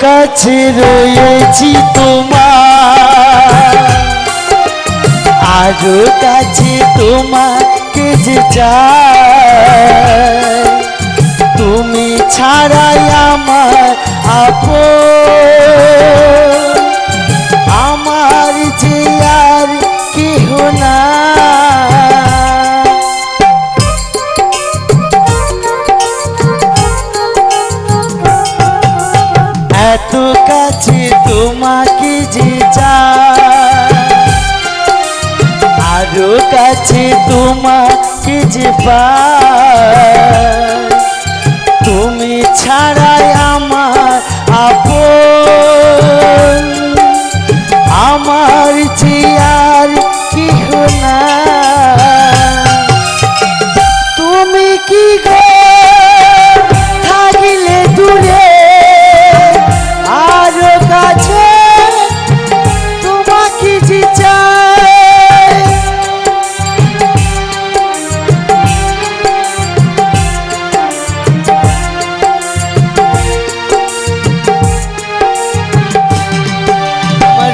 কাছে রয়েছি তোমার, আরো কাছে তোমাকে যে চাই, তুমি ছাড়াই আমার আপন, আমার যে আর কেহ না। এত কাছে তোমাকে যে চাই, আরো কাছে তোমাকে যে পাই, তুমি ছাড়াই আমার আপন, আমার যে আর কেহ না। তুমি কি গো থাকিলে দূরে, আরো কাছে তোমাকে যে চাই,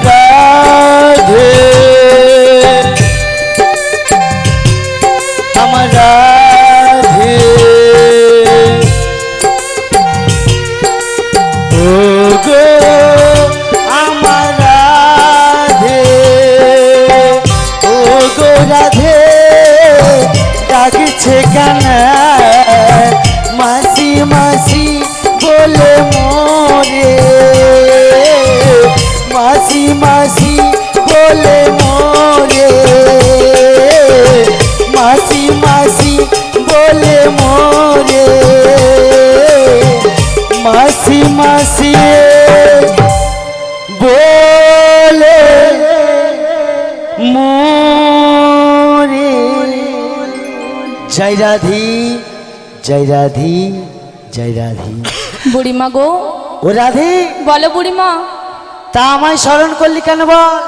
রাধে আমার রাধে, ও গো আমার রাধে, ও গো রাধে, ডাকছে কেন মাসি মাসি বলে মোরে, মাসি মাসি বলে মোরে, মাসি মাসি বলে মোরে, মাসি মাসি বলে মোরে। জয় রাধি, জয় রাধি, জয় রাধি। বুড়িমা গো। ও রাধি। বলো বুড়িমা। তা আমায় স্মরণ করলি কেন বল?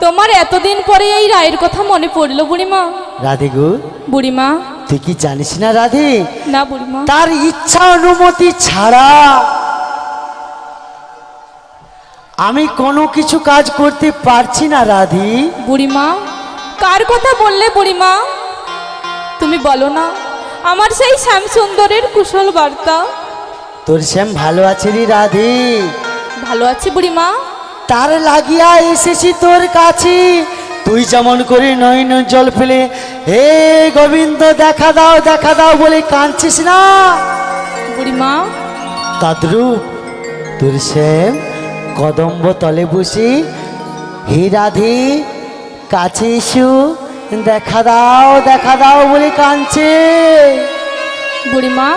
তোমার এতদিন পরে এই রায়ের কথা মনে পড়লো বুড়িমা। রাধি গো। বুড়িমা তুই কি জানিস না রাধি? না বুড়িমা। তার ইচ্ছা অনুমতি ছাড়া আমি কোনো কিছু কাজ করতে পারছি না রাধি। বুড়িমা কার কথা বললে বুড়িমা? তুমি বলো না আমার সেই শ্যাম সুন্দরের কুশল বার্তা। তোর শ্যাম ভালো আছে রে রাধি? ভালো আছি বুড়িমা। তার লাগিয়া এসেছি তোর কাছে, তুই যেমন করে নয়ন জল ফেলে হে গোবিন্দ দেখা দাও বলে কাঁদছিস না বুড়িমা, তদ্রূপ তোর শ্যাম কদম্ব তলে বসে হে রাধে কাছে এসো দেখা দাও বলে কাঁদছে। বুড়িমা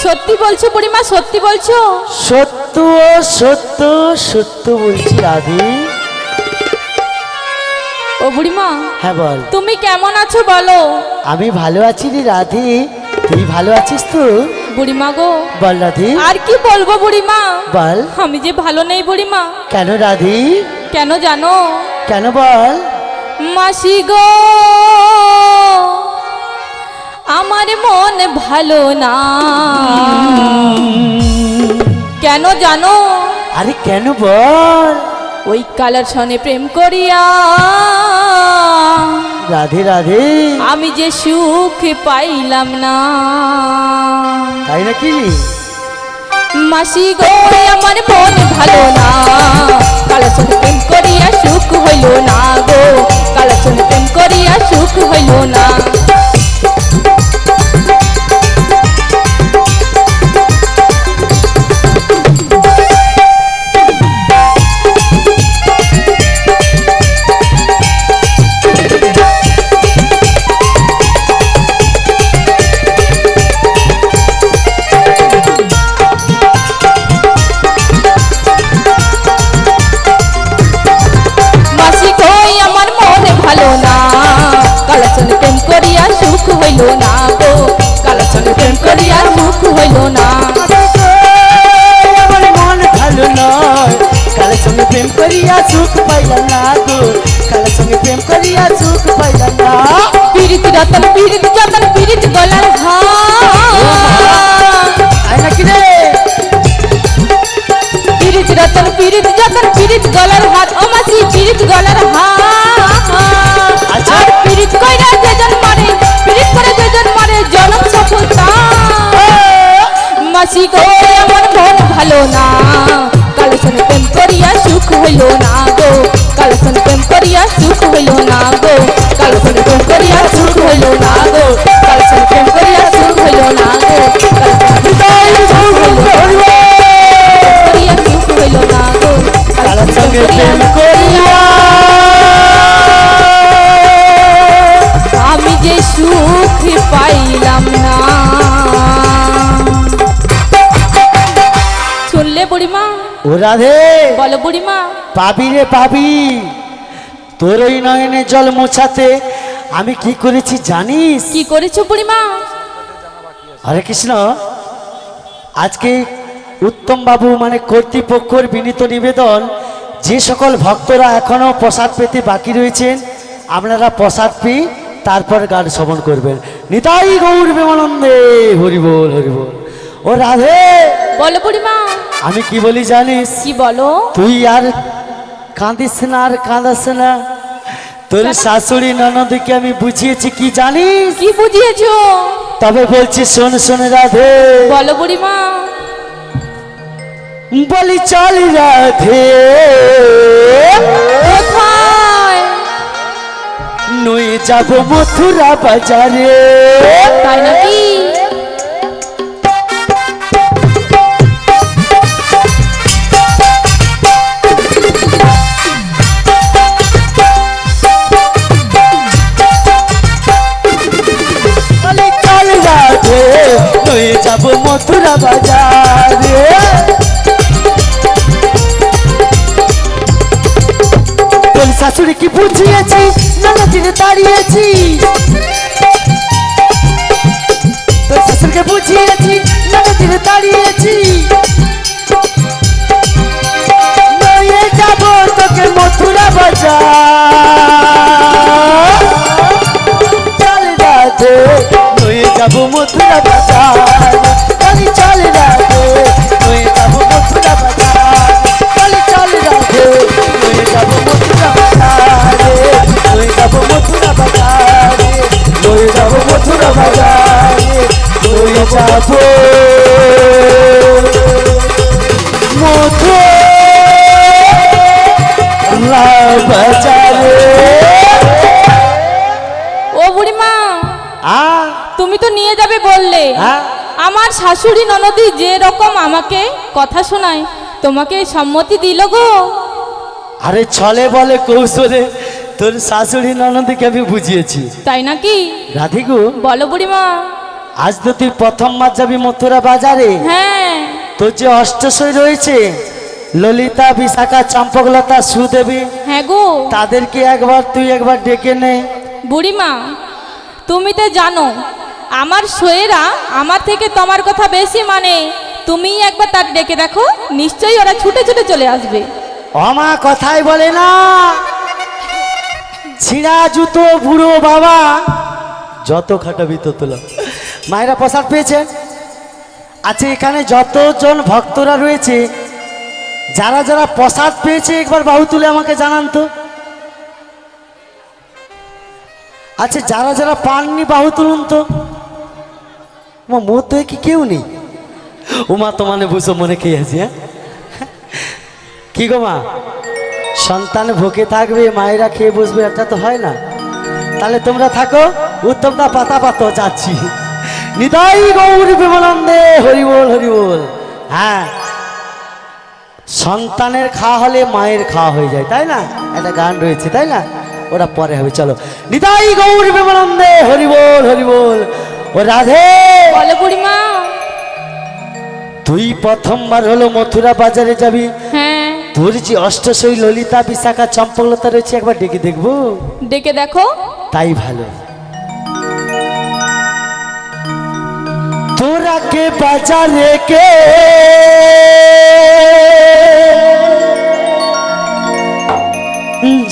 সত্যি বলছো বুড়িমা? সত্যি বলছো? সত্য সত্য সত্য বলছি রাধে। ও বুড়িমা। হ্যাঁ বল। তুমি কেমন আছো বলো? আমি ভালো আছি রে রাধে, তুই ভালো আছিস তো? বুড়িমা গো। বল রাধে। আর কি বলবো বুড়িমা? বল। আমি যে ভালো নেই বুড়িমা। কেন রাধে? কেন জানো? কেন বল। মাসি গো আমার মন ভালো না। কেন জানো? আরে কেন বল। ওই কালার সনে প্রেম করিয়া রাধে রাধে আমি যে সুখ পাইলাম না। তাই নাকি? মাসি গো আমার মন ভালো না, কালার সনে প্রেম করিয়া সুখ হইল না গো, কালার সনে প্রেম করিয়া সুখ হইল না। হইল না গো, কালার সঙ্গে প্রেম করিয়া সুখ হইল না। আমার মন ভালো নয়, কালার সঙ্গে প্রেম করিয়া সুখ পাইলাম না গো, কালার সঙ্গে প্রেম করিয়া সুখ পাইলাম না। পীড়িত রতন পীড়িত যতন পীড়িত গলার হার নাকি রে? পীড়িত পিরিত গলার হাত ও মাসি পিরিত গলার হাত আচ্ছা। আর পিরিত কইরা যেজন মরে পিরিত করে যেজন মরে জনম সফলতা মাসি গো আমার মন ভালো না কালের সঙ্গে প্রেম করিয়া সুখ হইল না গো কালের সঙ্গে প্রেম করিয়া সুখ হইল না গো কালের সঙ্গে প্রেম করিয়া সুখ হইল না গো কালের সঙ্গে প্রেম করিয়া সুখ হইল না গো সুখ হইল না গো কালের সঙ্গে প্রেম করিয়া আমি যে সুখ পাইলাম না। শুনলে বুড়িমা? ও রাধে বলো বুড়িমা। পাবি রে পাবি, তোর ওই নয়নে জল মোছাতে আমি কি করেছি জানিস? কি করেছো বুড়িমা? হরে কৃষ্ণ, আজকে উত্তম বাবু মানে কর্তৃপক্ষের বিনীত নিবেদন, যে সকল ভক্তরা এখনো প্রসাদ পেতে বাকি রয়েছেন আপনারা প্রসাদ পেয়ে তারপর গান শ্রবণ করবেন। নিতাই গৌর প্রেমানন্দে হরি বল হরি বল। ও রাধে বলো বুড়িমা। আমি কি বলি জানিস? কি বলো? তুই আর কাঁদিস না, আর কাঁদাস না। তোর শাশুড়ি ননদকে আমি বুঝিয়েছি কি জানিস? কি বুঝিয়েছো? তবে বলছি শোন শোন রাধে। বলো বুড়িমা। বলি চল রাধে কোথায়? নয়ে যাব মথুরা বাজারে। তাই নাকি? বলি চল রাধে নয়ে যাব মথুরা বাজারে। তোর শাশুড়ি কি বুঝিয়েছি ননদিনে দাঁড়িয়েছি, তোর শাশুড়িকে বুঝিয়েছি ননদিনে দাঁড়িয়েছি। নয়ে যাব তোকে মথুরা বাজার। চল রাধে নয়ে যাব মথুরা বাজার। বলি চল রাধে নয়ে যাব মথুরা বাজার। বলি চল রাধে নয়ে যাব মথুরা বাজারে। নয়ে যাব মথুরা বাজারে। নয়ে যাব মথুরা বাজারে। নয়ে যাব মথুরা বাজারে। ও বুড়িমা, হ্যাঁ তুমি তো নিয়ে যাবে বললে। হ্যাঁ আমার শাশুড়ি ননদি যে রকম আমাকে কথা শোনায়, তোমাকে সম্মতি দিল গো? আরে ছলে বলে কৌশলে তোর শাশুড়ি ননদকে আমি বুঝিয়েছি। তাই নাকি? রাধিকু বলো বুড়িমা। আজ তো তুই প্রথম মাস যাবি মথুরা বাজারে। হ্যাঁ। তোর যে অষ্টশই রয়েছে ললিতা, বিশাখা, চম্পকলতা, সুদেবী, হ্যাঁ গো। তাদেরকে তুই একবার ডেকে নে। বুড়িমা, তুমি তো জানো আমার সয়েরা আমার থেকে তোমার কথা বেশি মানে। তুমি একবার তার ডেকে দেখো, নিশ্চয়ই ওরা ছুটে ছুটে চলে আসবে। অমা কথাই বলে না, ছিঁড়া জুতো বুড়ো বাবা যত খাটাবি তত লাভ। মায়েরা প্রসাদ পেয়েছেন। আচ্ছা, এখানে যতজন ভক্তরা রয়েছে যারা যারা প্রসাদ পেয়েছে একবার বাহু তুলে আমাকে জানান তো। আচ্ছা, যারা যারা পাননি বাহু তুলুন তো। মধ্যে কি কেউ নেই? উমা তো মানে বুঝো মনে খেয়ে আছি। হ্যাঁ কি গো মা, সন্তান ভুকে থাকবে মায়েরা খেয়ে বসবে, এটা তো হয় না। তাহলে তোমরা থাকো, উত্তমটা পাতা পাতো যাচ্ছি। নিতাই গৌর প্রেমানন্দে হরি বল হরি বল। হ্যাঁ, সন্তানের খাওয়া হলে মায়ের খাওয়া হয়ে যায়, তাই না? একটা গান রয়েছে, তাই না? ওরা পরে হবে। চলো, নিতাই গৌর প্রেমানন্দে হরি বল হরি বল। ও রাধে বলো বুড়িমা। তুই প্রথমবার হলো মথুরা বাজারে যাবি। হ্যাঁ। তোর যে অষ্টশই ললিতা, বিশাখা, চম্পকলতা রয়েছে একবার ডেকে দেখবো। ডেকে দেখো। তাই ভালো। তোরা কে বাজারে কে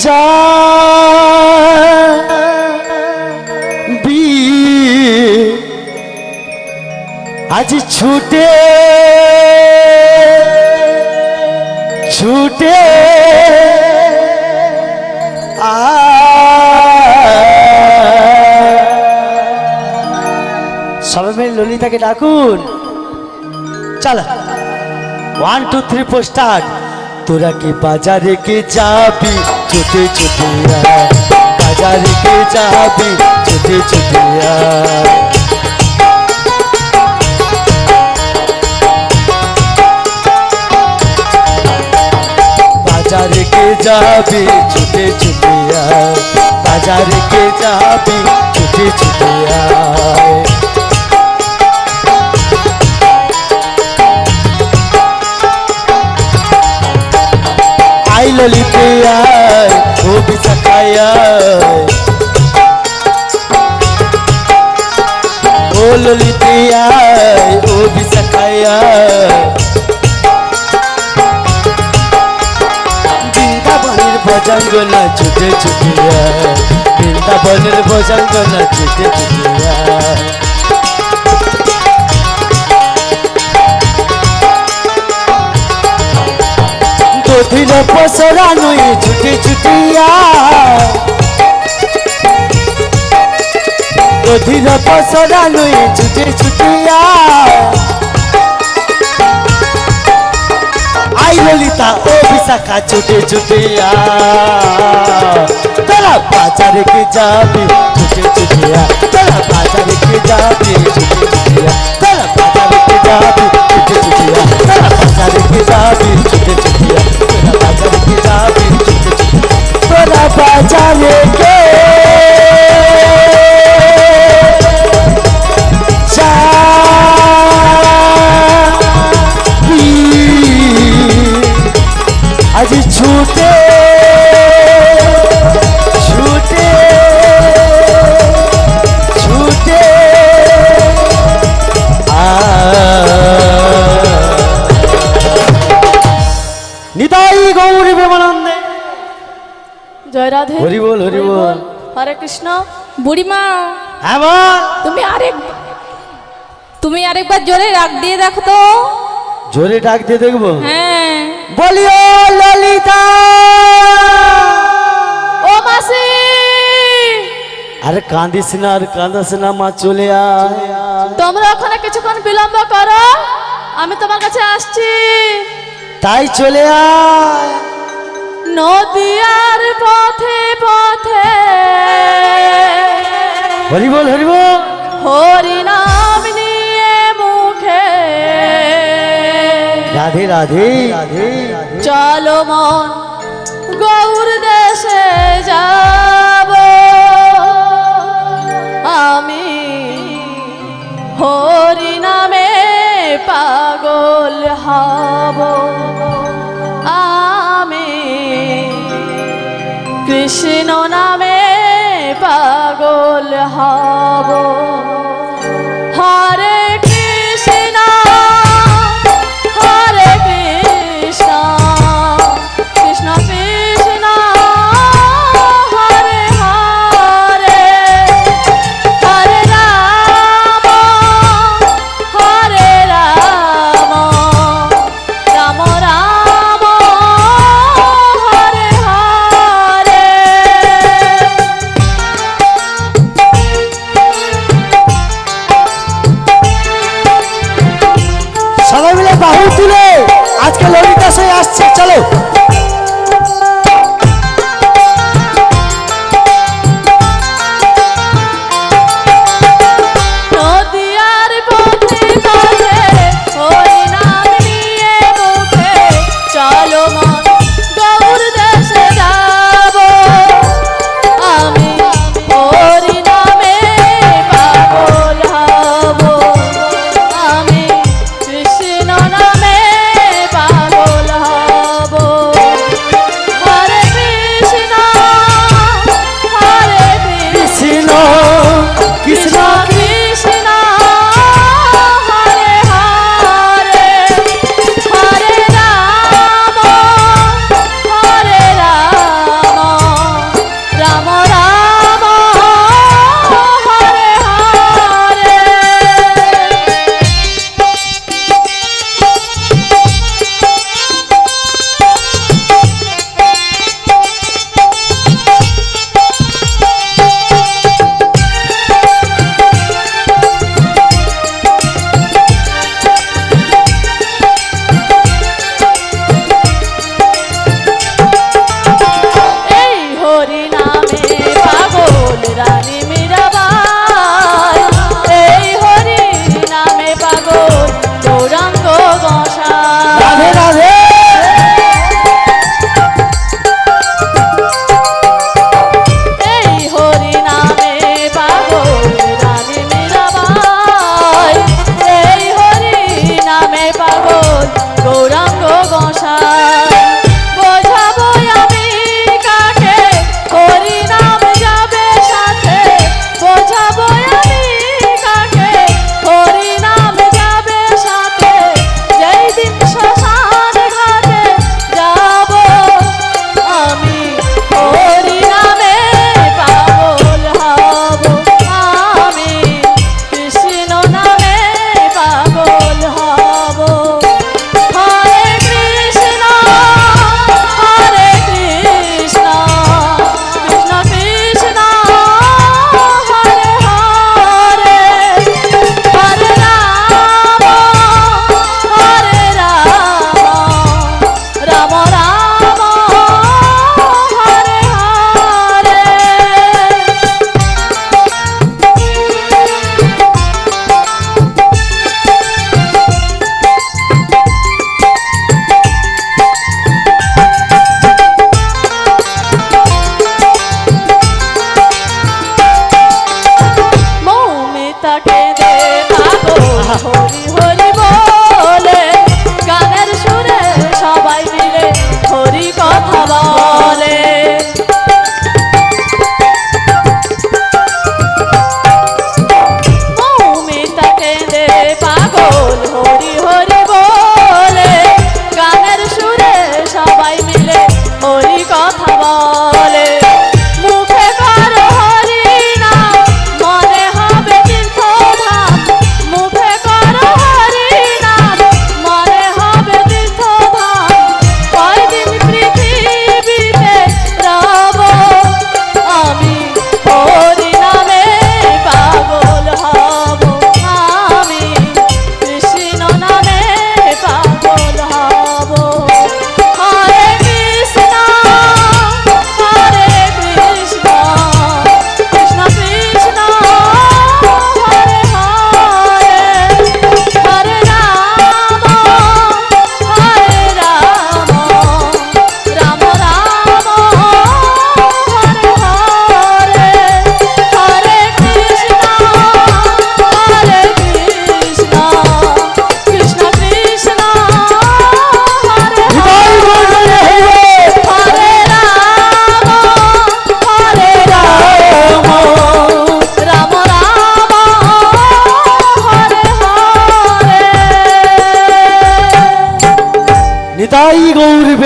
যা আজ ছুটে ছুটে সবাই মিলে ললিতাকে ডাকুন। চলো 1 2 3 4 স্টার্ট। তোরা কি বাজারে কে যাবি ছুটে ছুটে আয়, বাজারে কে যাবি ছুটে ছুটে আয়। বাজারে কে যাবি ছুটে ছুটে আয়, বাজারে কে যাবি ছুটে ছুটে আয়। আই ললিতে আয় ও বিশাখায় আয়, ও ললিতে আয় ও বিশাখায় আয়। বৃন্দাবনের ভজাঙ্গনা ছুটে ছুটে আয়, বৃন্দাবনের ভজাঙ্গনা ছুটে ছুটে আয়। দধির পসরা নই ছুটে ছুটে আয়, দধির পসরা নই ছুটে ছুটে আয়। আই ললিতা ও বিশাখা ছুটে ছুটে আয়। তোরা বাজারে কে যাবি ছুটে ছুটে আয়, তোরা বাজারে কে যাবি ছুটে ছুটে আয়, তোরা বাজারে কে যাবি ছুটে ছুটে আয়, তোরা বাজারে কে যাবি ছুটে ছুটে আয়, তোরা বাজারে কে যাবি ছুটে ছুটে আয়, তোরা বাজারে কে আজ ছুটে ছুটে ছুটে নিতাই গৌরী প্রেমানন্দে। জয় রাধে। হরি বল হরি বল। হরে কৃষ্ণ। বুড়িমা হ্যাঁ বল। তুমি আরেকবার জোরে রাগ দিয়ে দেখো তো। জোরে ডাক দিয়ে দেখবো? হ্যাঁ। বলিও ললিতা। ও মাসি। আরে কাঁদিস না, আর কাঁদাস না মা, চলে আয়। তোমরা ওখানে কিছুক্ষণ বিলম্ব করো, আমি তোমার কাছে আসছি। তাই চলে আয়। নদিয়ার পথে পথে হরি বল হরি বল। হরি নাম নিয়ে মুখে রাধে রাধে রাধে। চলো মন গৌর দেশে যাব, আমি হরি নামে পাগল হব, আমি কৃষ্ণ নামে পাগল হব। হরে কৃষ্ণ হরে কৃষ্ণ কৃষ্ণ কৃষ্ণ হরে হরে, হরে রাম হরে রাম রাম রাম হরে হরে।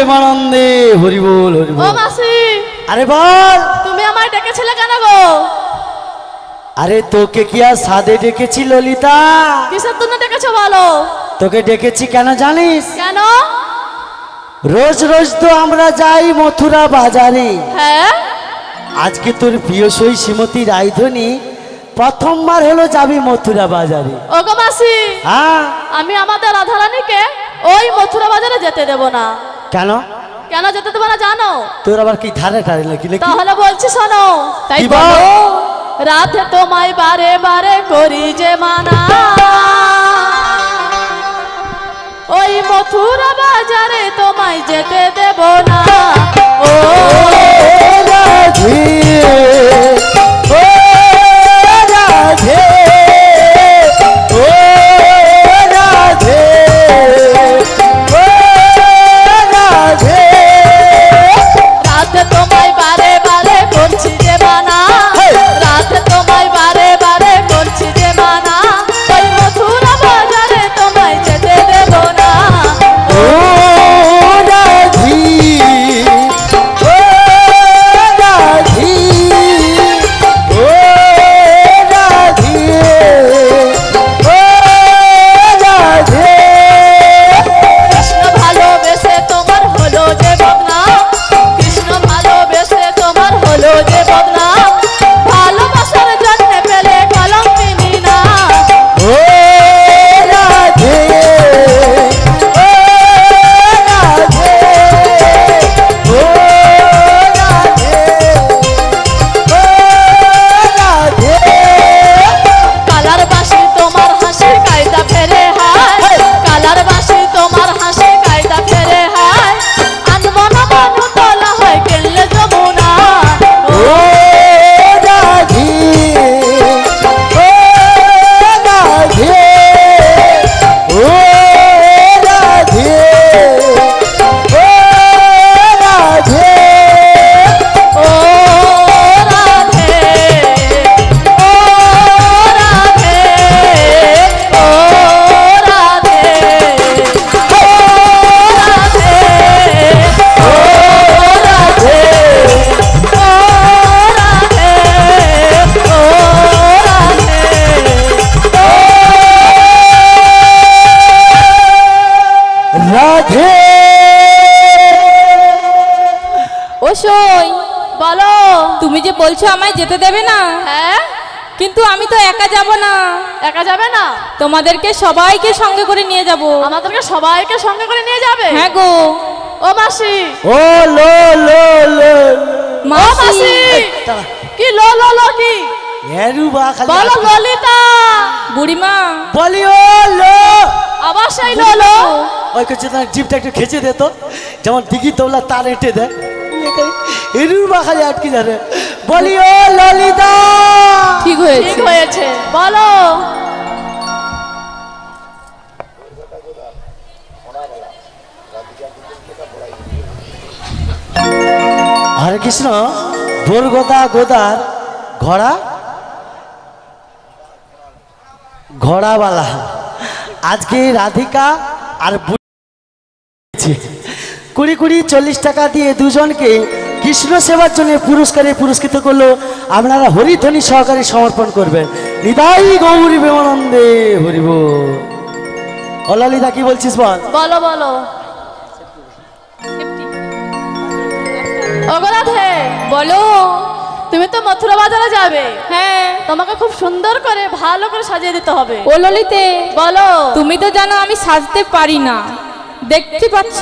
প্রেমানন্দে হরি বল হরি ও বল। মাসি, আরে বল। তুমি আমায় ডেকেছিলে কেন গো? আরে তোকে কি আর সাদে ডেকেছি ললিতা? কিসের জন্য ডেকেছো বলো? তোকে ডেকেছি কেন জানিস? কেন? রোজ রোজ তো আমরা যাই মথুরা বাজারে। হ্যাঁ, আজকে তোর প্রিয় সই শ্রীমতী রায়ধনী প্রথমবার হলো যাবি মথুরা বাজারে। ও গো মাসি, হ্যাঁ, আমি আমাদের রাধারানীকে ওই মথুরা বাজারে যেতে দেব না। কেন? কেন যেতে দেব না জানো? তোর আবার কি ধারে ধারে নাকি নাকি? তাহলে বলছি শোনো। তাই কি বল? বলো, রাধে তোমায় বারে বারে করি যে মানা, ওই মথুরা বাজারে তোমায় যেতে দেব না। ও রাধে, ও রাধে, ও রাধে, ও রাধে। রাধে তোমায় বারে বারে করছি যে মানা, রাধে তোমায় বারে বারে করছি যে মানা, ওই মথুরা বাজারে তোমায় যেতে দেব না। ও রাধি, ও রাধি, ও রাধি, ও রাধে। কৃষ্ণ ভালোবেসে তোমার হলো যে বদনাম, কৃষ্ণ ভালোবেসে তোমার হলো যে বদনাম, ভালোবাসার জন্য পেলে কলঙ্কিনী না। ও রাধে, ও রাধে, ও রাধে, ও রাধে। কালার বাসি তোমার হাসি কায়দা ফেরে হায়, কালার বাসি তোমার হাসি কায়দা ফেরে হায়, আনমন মানু তোলা হয় কেললে যমুনা। ও রাধে, ও রাধে, ও রাধে, ও রাধে। ও রাধে, ও রাধে, ও রাধে, ও রাধে, ও রাধে, ও রাধে। ও সই, বলো। তুমি যে বলছো আমায় যেতে দেবে না, হ্যাঁ, কিন্তু আমি তো একা যাব না, একা যাবে না? তোমাদেরকে সবাইকে সঙ্গে করে নিয়ে যাব। আমাদেরকে সবাইকে সঙ্গে করে নিয়ে যাবে? হ্যাঁ গো ও মাসি, ও লো লো লো। ও মাসি। মাসি, কি লো লো লো কি? হেরু বা খালি বলো ললিতা। বুড়িমা, বলি ও লো। আবার সেই লো লো। ওই করছে তার জিপটা একটু খেচে দে তো, যেমন দিঘি তোলা তার এঁটে দেয়। হেরু বা খালি আটকে যাবে। বলি ও ললিতা। ঠিক হয়েছে। ঠিক হয়েছে, বলো। হরে কৃষ্ণ। বোর গোদা গোদার ঘোড়া ঘোড়াওয়ালা আজকে রাধিকা আর বুড়ি 20-40 টাকা দিয়ে দুজনকে কৃষ্ণ সেবার জন্য পুরস্কারে পুরস্কৃত করলো। আপনারা হরিধ্বনি সহকারে সমর্পণ করবেন। নিতাই গৌরী প্রেমানন্দে হরিব। ও ললিতা, কি বলছিস বল? বলো বলো। ওগো রাধে, বলো। তুমি তো মথুরা বাজারে যাবে, হ্যাঁ। তোমাকে খুব সুন্দর করে ভালো করে সাজিয়ে দিতে হবে। ও ললিতে, বলো। তুমি তো জানো আমি সাজতে পারি না। দেখতে পাচ্ছ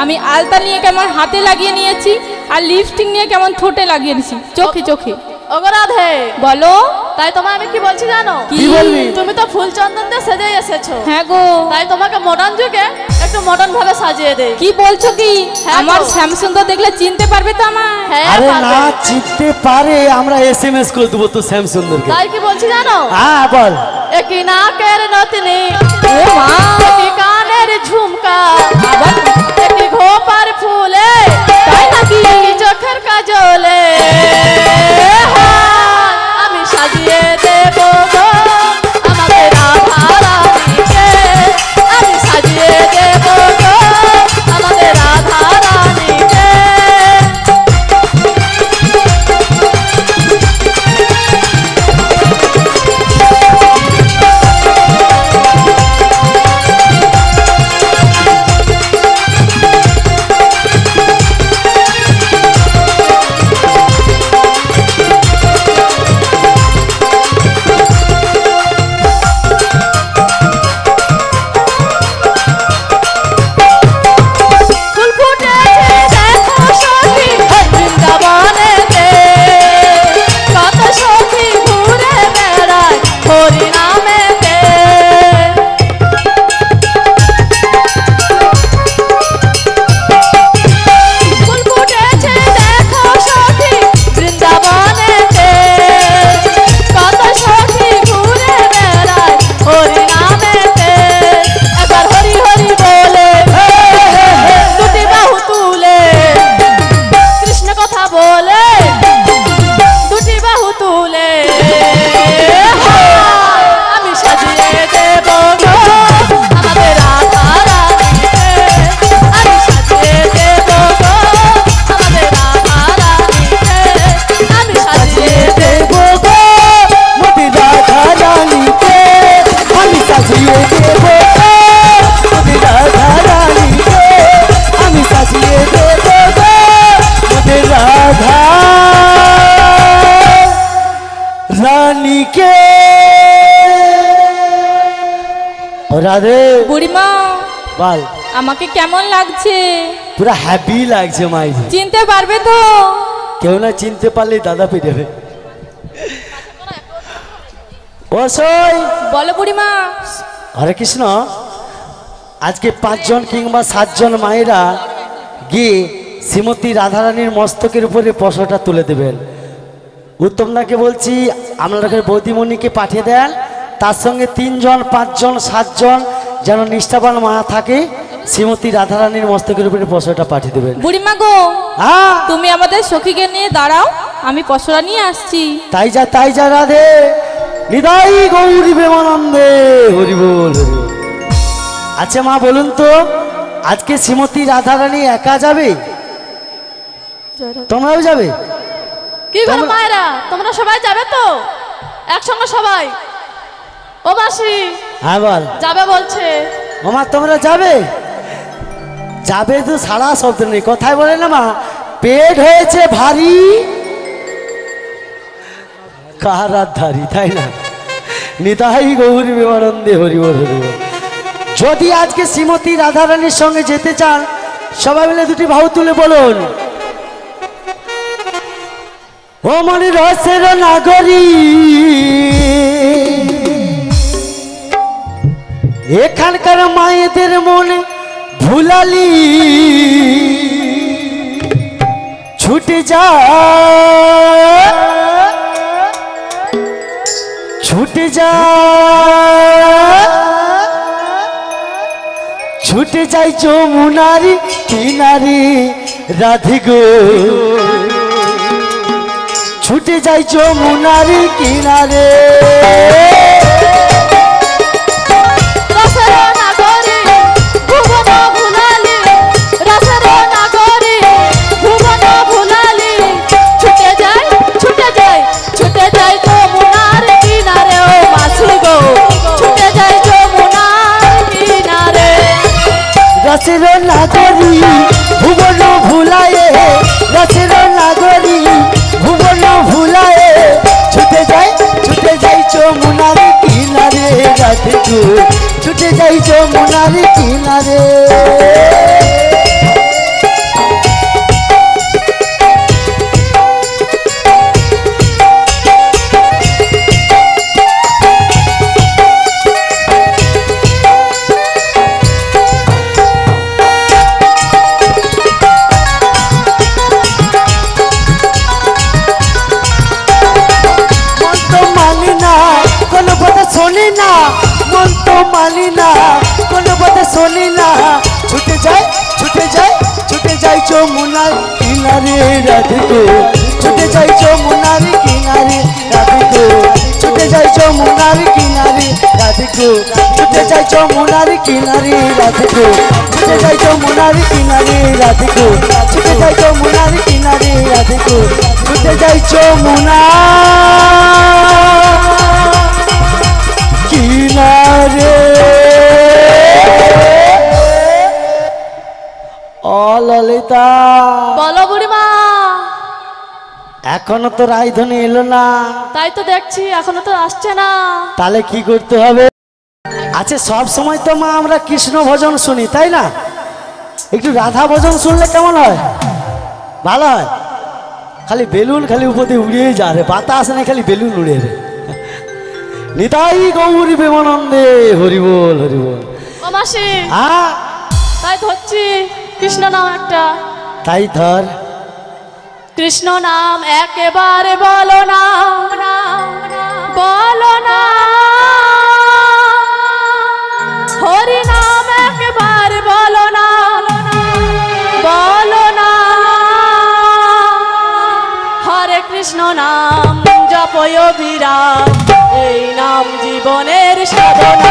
আমি আলতা নিয়ে কেমন হাতে লাগিয়ে নিয়েছি, আর লিপস্টিক নিয়ে কেমন ঠোঁটে লাগিয়ে নিয়েছি, চোখে চোখে। ওগো রাধে, বলো। তাই তোমায় আমি কি বলছি জানো? কি বলবি? তুমি তো ফুল চন্দন দিয়ে সেজে এসেছো, হ্যাঁ গো। তাই তোমাকে মডার্ন যুগে একটু মডার্ন ভাবে সাজিয়ে দেই। কি বলছো কি? হ্যাঁ আমার গো। শ্যামসুন্দর দেখলে চিনতে পারবে তো আমায়? হ্যাঁ আরে পারবে। না চিনতে পারে, আমরা SMS করে দেবো তো শ্যামসুন্দরকে। তাই কি বলছি জানো? হ্যাঁ বল। একই নাকের নতনি, ও মা, একই কানের ঝুমকা, আবার একই ঘোপার ফুলে, তাই নাকি? একই চোখের কাজলে, আমি সাজিয়ে দেব গো আমাদের রাধা রানীকে, আমি সাজিয়ে দেব গো আমাদের রাধা রানী। ও রাধে বুড়িমা বল, আমাকে কেমন লাগছে? পুরা হ্যাপি লাগছে মাই। চিনতে পারবে তো? কেউ না চিনতে পারলে দাদা পেয়ে যাবে। ওসই বলো বুড়িমা। হরে কৃষ্ণ, আজকে 5 জন কিংবা 7 জন মায়েরা গিয়ে শ্রীমতী রাধারানীর মস্তকের উপরে পশাটা তুলে দেবেন। উত্তমদাকে বলছি আপনারা বৌদিমণিকে পাঠিয়ে দেন, তার সঙ্গে 3 জন 5 জন 7 জন যেন নিষ্ঠাবান মা থাকে, শ্রীমতী রাধারানীর মস্তকের উপরে পশাটা পাঠিয়ে দেবেন। বুড়িমা গো, হ্যাঁ তুমি আমাদের সখীকে নিয়ে দাঁড়াও, আমি পশরা নিয়ে আসছি। তাই যা রাধে, হৃদয় গৌরী প্রেমানন্দে হরি বল হরি বল। আচ্ছা মা বলুন তো, আজকে শ্রীমতী রাধারানী একা যাবে, তোমরাও যাবে? কি করো মায়েরা, তোমরা সবাই যাবে তো একসঙ্গে সবাই? ও মাসি হ্যাঁ বল। যাবে বলছে। মামা তোমরা যাবে? যাবে তো সারা শব্দ নেই, কথায় বলে না মা, পেট হয়েছে ভারী কাহার ধারি, তাই না? নিতাই গৌরী প্রেমানন্দে হরি বল হরি বল। যদি আজকে শ্রীমতী রাধারানীর সঙ্গে যেতে চান, সবাই মিলে দুটি বাহু তুলে বলুন, ও মনি রসের নাগরী, এখানকার মায়েদের মনে ভুলালি, ছুটে যা ছুটে যা ছুটে যাই যমুনারি কিনারে রাধে গো, ছুটে যাই যমুনারি কিনারে। রসের নাগরী ভুবন ভুলায়ে, রসের নাগরী ভুবন ভুলায়ে, ছুটে যাই যমুনার কিনারে রাধে গো, ছুটে যাই যমুনার কিনারে। শোনে না মন তো মানি না, কোনো কথা শোনে না, ছুটে যাই যমুনার কিনারে রাধে গো, ছুটে যাই যমুনার কিনারে রাধে গো, ছুটে যাই যমুনার কিনারে রাধে গো, ছুটে যাই যমুনার কিনারে রাধে গো, ছুটে যাই যমুনার কিনারে রাধে গো, ছুটে যাই যমুনার কিনারে রাধে গো, ছুটে যাই যমুনা কিনারে। ও ললিতা বলো বুড়িমা। এখনো তো রায়ধনী এলো না। তাই তো দেখছি, এখনো তো আসছে না। তাহলে কি করতে হবে? আচ্ছা সব সময় তো মা আমরা কৃষ্ণ ভজন শুনি, তাই না? একটু রাধা ভজন শুনলে কেমন হয়? ভালো হয়। খালি বেলুন খালি উপর দিয়ে উড়িয়ে যা রে, বাতাস নেই, খালি বেলুন উড়িয়ে রে। নিতাই গৌরী প্রেমানন্দে হরি বল হরি বল। ও মাসি হ্যাঁ তাই ধরছি কৃষ্ণ নাম একটা। তাই ধর। কৃষ্ণ নাম একেবারে বলো না, বলো না, হরি নাম একেবারে বলো না, বলো না, হরে কৃষ্ণ নাম জপয় বিরাট, এই নাম জীবনের সাধনা,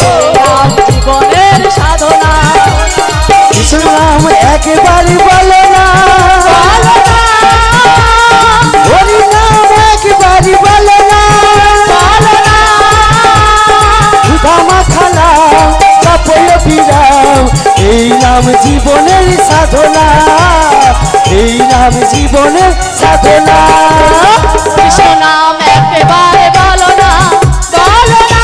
এই নাম জীবনের সাধনা। কৃষ্ণ নাম একেবারে বলো না, হরি নাম একেবারে বলো না, সুদামা খালা জপয় বিরাম, এই নাম জীবনের সাধনা, এই নাম জীবনের সাধনা। কৃষ্ণ নাম একেবারে বলো না, বলো না,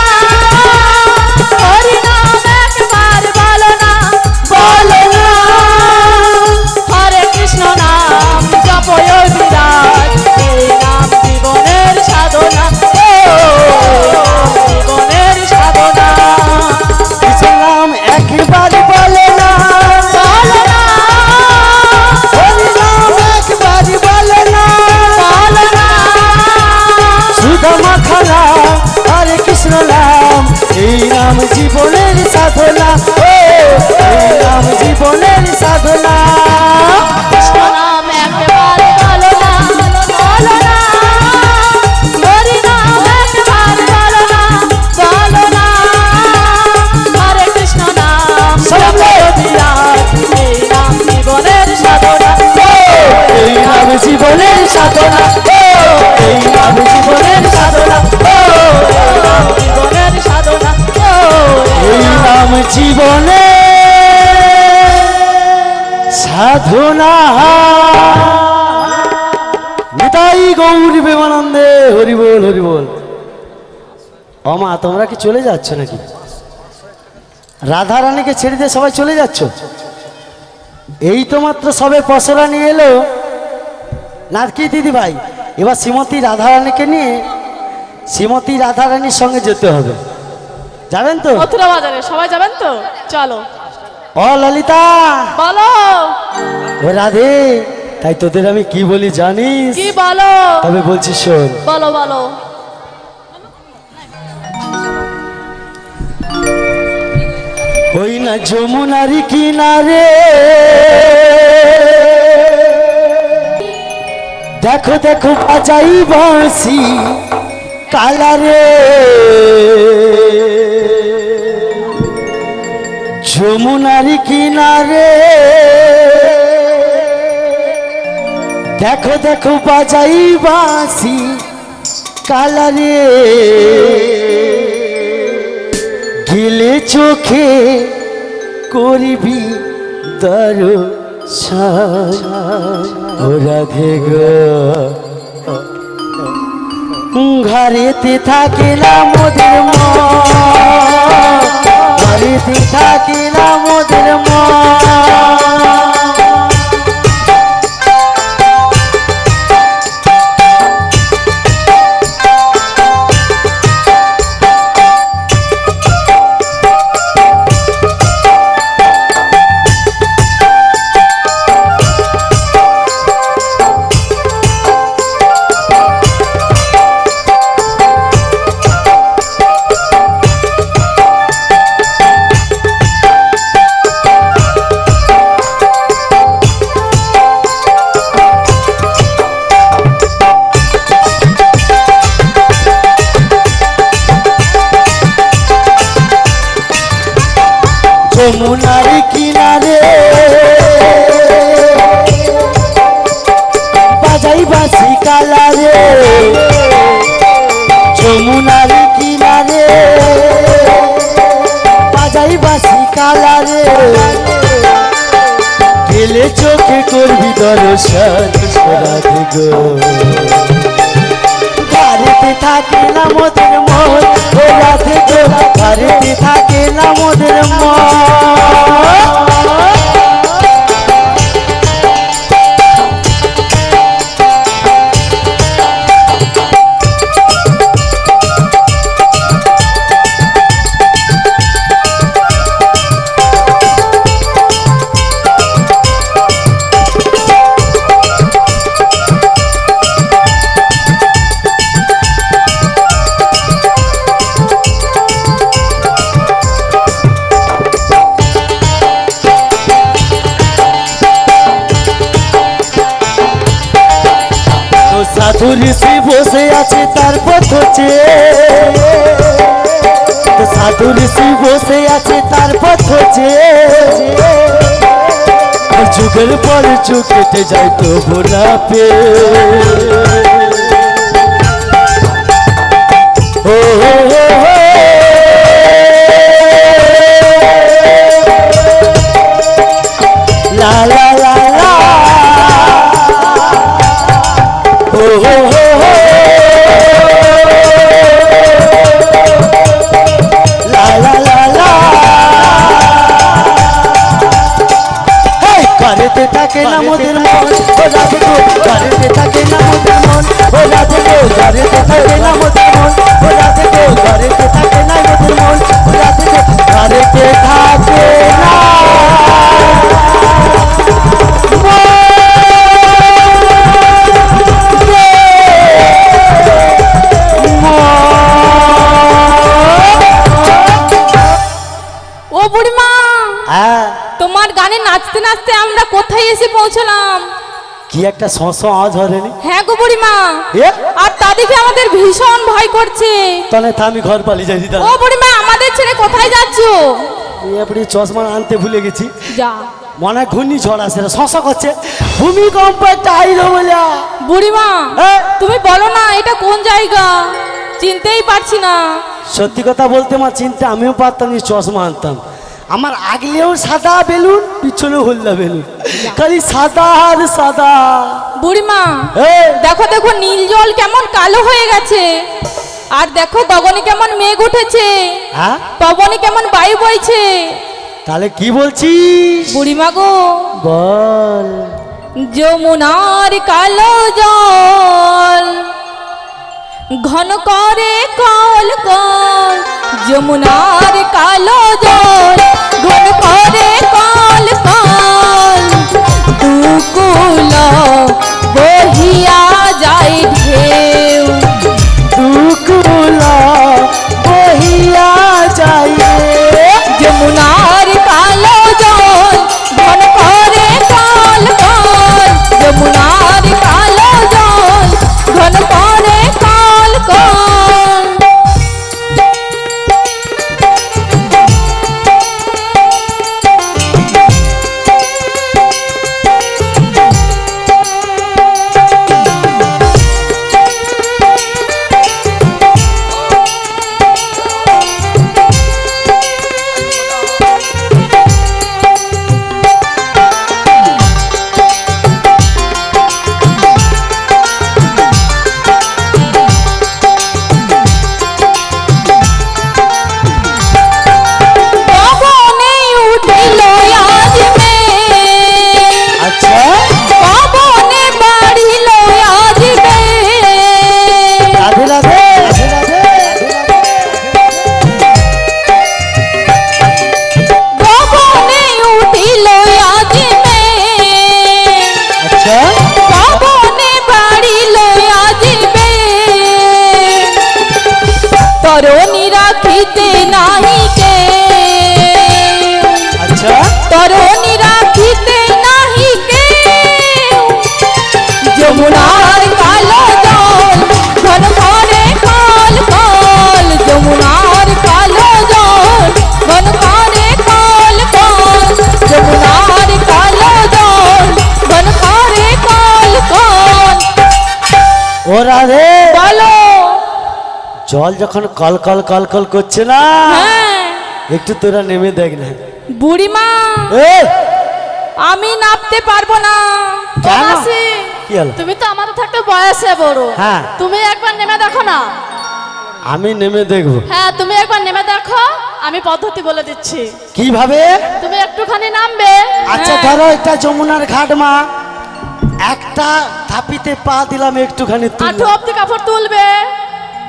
নাম জীবনের সাধনা, ও এই নাম জীবনের সাধনা। কৃষ্ণ নাম একবার বলো না, বলো না, হরি নাম একবার বলো না, বলো না, হরে কৃষ্ণ নাম বিরাট, এই নাম জীবনের সাধনা, এই নাম জীবনের সাধনা, এই নাম জীবনের সাধনা, জীবনের সাধনা, এই নাম জীবনের সাধনা। নিতাই গৌর প্রেমানন্দে হরি বল হরি বল। অমা তোমরা কি চলে যাচ্ছ নাকি? রাধা রানীকে ছেড়ে দিয়ে সবাই চলে যাচ্ছ? এই তো মাত্র সবে পসরা নিয়ে এলো না কি দিদি ভাই? এবার শ্রীমতী রাধারানীকে নিয়ে শ্রীমতী রাধারানীর সঙ্গে যেতে হবে, যাবেন তো? মথুরা বাজারে সবাই যাবেন তো? চলো। ও ললিতা, বলো। ও রাধে, তাই তোদের আমি কি বলি জানিস? কি বলো? তবে বলছি শোন। বলো বলো। ওই না যমুনার কিনারে দেখো দেখো বাজাই বাঁশি কালারে, যমুনার কিনারে দেখো দেখো বাজাই বাঁশি কালারে, গেলে চোখে করবি দর্শন, ও রাধে গো ঘরেতে থাকে না মোদের মন, ঘরেতে থাকে না মোদের মন। যমুনার কিনারে বাজাই বাঁশি কালারে, যমুনার কিনারে বাজাই বাঁশি কালারে, গেলে চোখে করবি দর্শন, রাধে গো ঘরেতে থাকে না মোদের মন, ও রাধে গো ঘরেতে থাকে না মোদের মন। সাধু ঋষি বসে আছে তার পথ চেয়ে, সাধু ঋষি বসে আছে তার পথ চেয়ে, যুগের পর যুগ কেটে যায় তবু না পেয়ে। ও লা লা লা লা, ও হো হো হো, লা লা লা লা, ঘরেতে থাকে না মোদের মন, ও রাধে গো ঘরেতে থাকে না মোদের মন, ও রাধে গো ঘরেতে থাকে না মোদের মন, ও রাধে গো ঘরেতে থাকে না মোদের মন, ও রাধে গো ঘরেতে থাকে না। নাচতে নাচতে আমরা কোথায় এসে পৌঁছলাম? কি একটা শস আওয়াজ হয়নি? হ্যাঁ গো বুড়িমা, এ আর তা দেখে আমাদের ভীষণ ভয় করছে। তাহলে আমি ঘর পালিয়ে যাই দিদা। ও বুড়িমা, আমাদের ছেড়ে কোথায় যাচ্ছো? আপনি চশমা আনতে ভুলে গেছি। যা মনে হয় ঘূর্ণিঝড় আসে, শস করছে, ভূমিকম্প একটা আইলো বলে। বুড়িমা, এ, তুমি বলো না এটা কোন জায়গা? চিনতেই পারছি না। সত্যি কথা বলতে মা, চিনতে আমিও পারতাম না, চশমা আনতাম। আমার আগলেও সাদা বেলুন, পিছনেও হলদা বেলুন, খালি সাদা আর সাদা। বুড়িমা এ, দেখো দেখো, নীল জল কেমন কালো হয়ে গেছে, আর দেখো গগনে কেমন মেঘ উঠেছে, হ্যাঁ পবনে কেমন বায়ু বইছে। তাহলে কি বলছিস? বুড়িমা গো, বল। যমুনার কালো জল ঘন করে কল কল, যমুনার কালো জল ঘন করে কল কল, দুকুল বহিয়া যায় ঢেউ, দুকুলা বহিয়া যায়, যমুনার কালো জল ঘন করে কল কল, যমুনার কালো জল ঘন করে কল কল। পবনে উঠিল আজ মেঘ, আচ্ছা পবনে বাড়িল আজ বেগ, রাধে রাধে পবনে উঠিল আজ মেঘ, আচ্ছা পবনে বাড়িল আজ বেগ, তরণী রাখিতে নাহি কে, আচ্ছা তরণী রাখিতে নাহি কে, যমুনার কালো জল ঘন করে কল কল, যমুনার কালো জল ঘন করে কল কল, যমুনার কালো জল ঘন করে কল কল। ও রাধে, বলো। জল যখন কল কল কল কল করছে না, হ্যাঁ একটু তোরা নেমে দেখ না। বুড়িমা, এ, আমি নামতে পারবো না। কেন? মাসি, কি হলো? তুমি তো আমাদের থাকতে বয়সে বড়, হ্যাঁ। তুমি একবার নেমে দেখো না। আমি নেমে দেখবো হ্যাঁ, তুমি একবার নেমে দেখো, আমি পদ্ধতি বলে দিচ্ছি। কিভাবে। তুমি একটুখানি নামবে, আচ্ছা হ্যাঁ। ধরো এটা যমুনার ঘাট মা, একটা ধাপিতে পা দিলাম, একটুখানি আঁঠু তুললাম, অব্দি কাপড় তুলবে,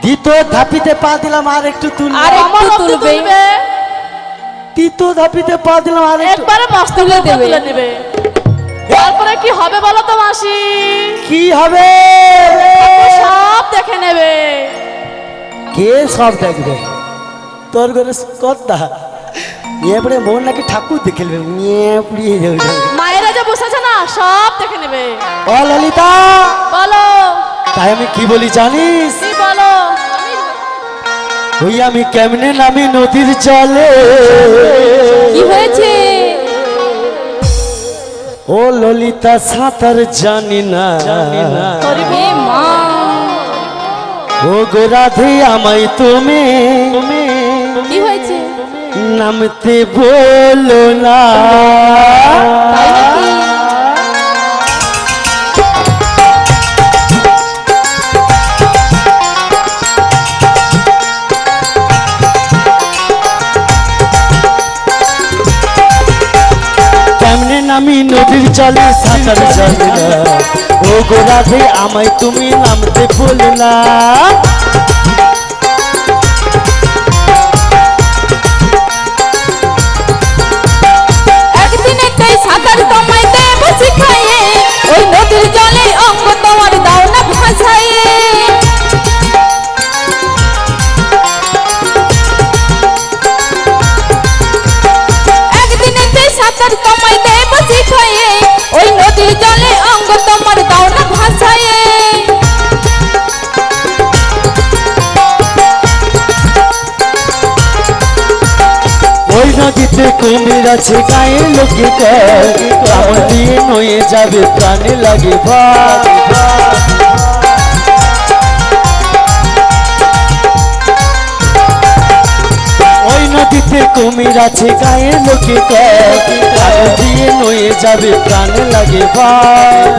দ্বিতীয় ধাপিতে পা দিলাম, আর একটু তুললাম, আর একটু কমর অব্দি তুলবে। তুলবে, তৃতীয় ধাপিতে পা দিলাম, আর একটু। একবারে মস্ত তুলে করে দেবে। তুলে নেবে। তারপরে কি হবে বলো তো মাসি? কি হবে? সব দেখে নেবে। কে সব দেখবে? তোর ঘরে কথা এবারে মন নাকি ঠাকুর দেখে নেবে, নিয়ে পুড়িয়ে যাবে। মায়েরা যে বসেছে না, সব দেখে নেবে। ও ললিতা, বলো, তাই আমি কি বলি জানিস? কি বলো? ওই আমি কেমনে নামি নদীর জলে, কি হয়েছে? ও ললিতা সাঁতার জানি না, এ মা, ও গো রাধে আমায় তুমি কি হয়েছে? নামতে বলো না। তাই নাকি? কেমনে নামি নদীর জলে সাঁতার জানি না, ও গো রাধে আমায় তুমি নামতে বলো না। একদিনেতেই সাঁতার তোমায় দেব শিখাইয়ে, ওই নদীর জলে অঙ্গ তোমার দাও না ভাসাইয়ে। একদিনেতেই সাঁতার তোমায় দেব নদীতে কুমির আছে গায়ে লোকে কয় কামড় দিয়ে নয়ে যাবে প্রাণে লাগে ভয় ওই নদীতে কুমির আছে গায়ে লোকে কয় কামড় দিয়ে নয়ে যাবে প্রাণে লাগে ভয়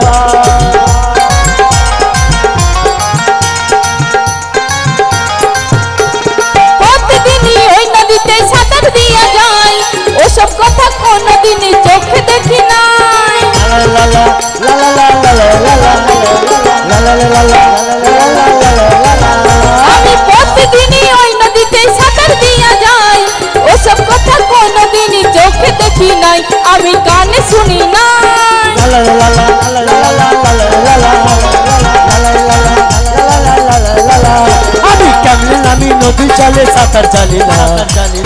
ওসব কথা কোনদিনই চোখে দেখি নাই আমি প্রতিদিনই ওই নদীতে সাঁতার দিয়া যাই ওসব কথা কোনদিনই চোখে দেখি নাই আমি কানে শুনি নাই আমি কেমনে নামি নদী চলে সাঁতার জানি না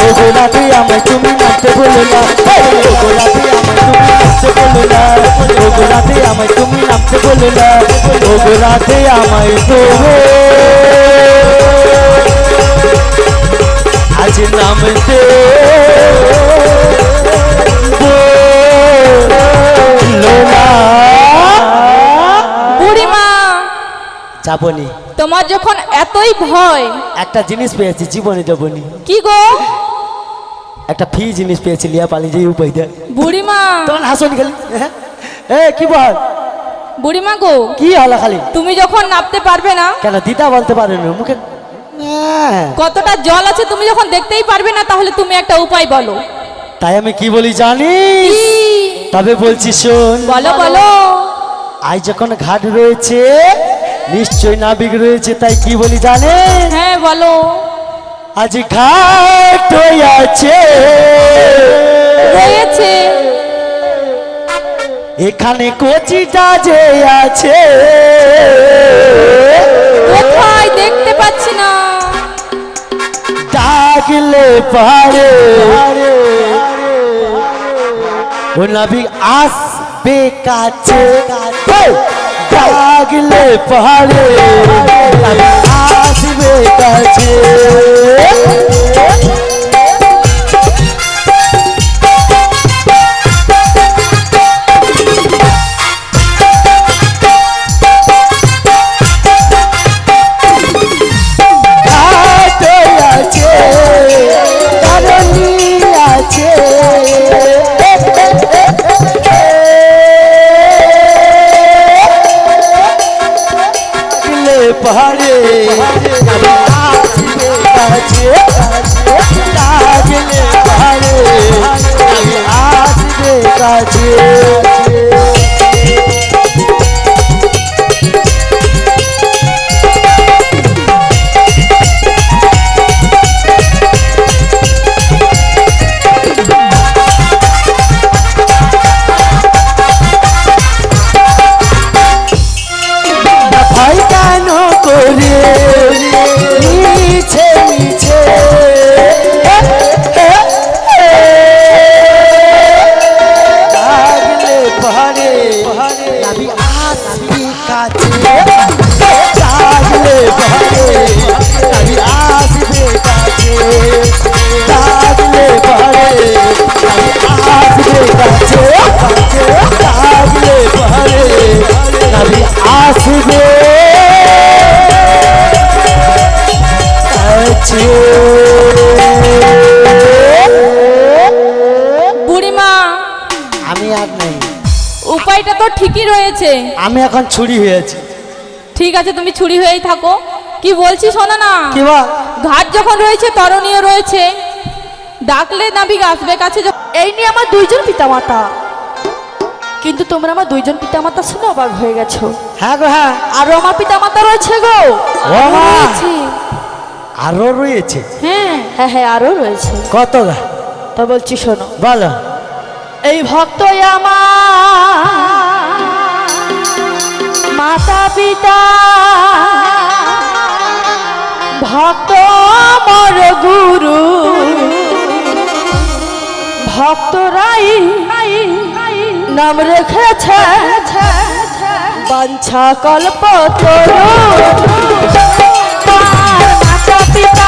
ওগো রাতে আমায় তুমি নাচতে বলো না ওগো রাতে আমায় তুমি নাচতে বলো না ওগো রাতে আমায় তুমি আজ নামতে বুড়িমা যাবনি তোমার যখন এতই ভয় একটা জিনিস পেয়েছি জীবনে যাবনি কি গো একটা ফি জিনিস পেয়েছি লিয়া পালি যে উপায় দেয় বুড়িমা তখন হাসনি খালি কি বল বুড়িমা গো কি হলো খালি তুমি যখন নামতে পারবে না কেন দিদা বলতে পারে না মুখে কতটা জল আছে তুমি যখন দেখতেই পারবে না তাহলে তুমি একটা উপায় বলো তাই আমি কি বলি জানিস তবে বলছি শোন বলো বলো আজ যখন ঘাট রয়েছে নিশ্চয় নাবিক রয়েছে তাই কি বলি জানে হ্যাঁ বলো আজ ঘাট আছে রয়েছে এখানে কোচিটা যে আছে কোথায় দেখতে পাচ্ছি না ডাকলে পারে ও নাবিক আসবে কাছে ডাকলে পারে আসবে কাছে পাহাড়ে আসবে কাছে ডাকলে পাহাড়ে আসবে কাছে বুড়িমা আমি আর নেই উপায়টা তো ঠিকই রয়েছে আমি এখন ছুরি হয়েছি ঠিক আছে তুমি ছুরি হয়েই থাকো কি বলছি শোনো না কি বল ঘাট যখন রয়েছে তরণীয় রয়েছে ডাকলে নাবিক আসবে কাছে এই নিয়ে আমার দুইজন পিতামাতা, কিন্তু তোমরা আমার দুইজন পিতামাতা শুনে অবাক হয়ে গেছো। হ্যাঁ গো হ্যাঁ, আরো আমার পিতামাতা রয়েছে গো। ও মা, রয়েছে। আরো রয়েছে? হ্যাঁ হ্যাঁ হ্যাঁ আরো রয়েছে। কত গা? তা বলছি শোনো, বলো। এই ভক্ত আমার মাতা পিতা, ভক্ত আমার গুরু, ভক্তরাই নাম রেখেছে বাঞ্ছা কল্প তরু। মাতা পিতা